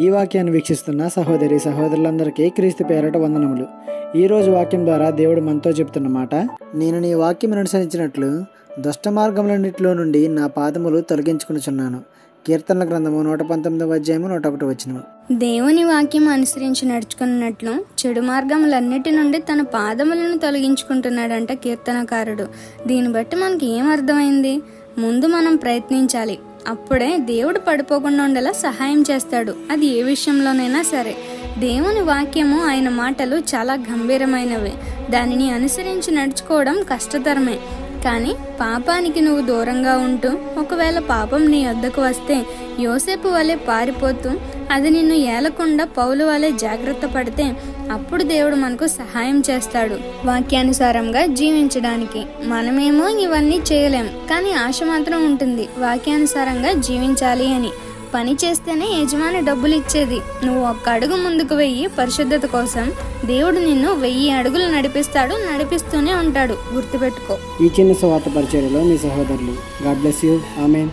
ఈ వాక్యాన్ని వీక్షిస్తున్న సహోదరి సహోదరులందరికీ క్రీస్తు పేరట వందనములు. ఈరోజు వాక్యం ద్వారా దేవుడు మనతో చెప్తున్న మాట, నేను నీ వాక్యం అనుసరించినట్లు దుష్ట మార్గములన్నిటిలో నుండి నా పాదములు తొలగించుకునిచున్నాను. కీర్తనల గ్రంథము 119వ అధ్యాయము 101 వచనము. దేవుని వాక్యం అనుసరించి నడుచుకున్నట్లు చెడు మార్గములన్నిటి నుండి తన పాదములను తొలగించుకుంటున్నాడంట కీర్తనకారుడు. దీన్ని బట్టి మనకి ఏం అర్థమైంది? ముందు మనం ప్రయత్నించాలి, అప్పుడే దేవుడు పడిపోకుండా ఉండేలా సహాయం చేస్తాడు. అది ఏ విషయంలోనైనా సరే. దేవుని వాక్యము, ఆయన మాటలు చాలా గంభీరమైనవి. దానిని అనుసరించి నడుచుకోవడం కష్టతరమే. కానీ పాపానికి నువ్వు దూరంగా ఉంటూ ఒకవేళ పాపం నీ వద్దకు వస్తే యోసేపు వలె పారిపోతూ అది నిన్ను ఏలకుండా పౌలు వలె జాగ్రత్త పడితే అప్పుడు దేవుడు మనకు సహాయం చేస్తాడు వాక్యానుసారంగా జీవించడానికి. మనమేమో ఇవన్నీ చేయలేం, కానీ ఆశ మాత్రం ఉంటుంది వాక్యానుసారంగా జీవించాలి అని. పని చేస్తేనే యజమాని డబ్బులు ఇచ్చేది. నువ్వు ఒక్క అడుగు ముందుకు వెయ్యి పరిశుద్ధత కోసం, దేవుడు నిన్ను 1000 అడుగులు నడిపిస్తాడు, నడిపిస్తూనే ఉంటాడు. గుర్తుపెట్టుకో. ఈ చిన్న సువార్త పరిచర్యలో మీ సహోదరులు. God bless you. ఆమేన్.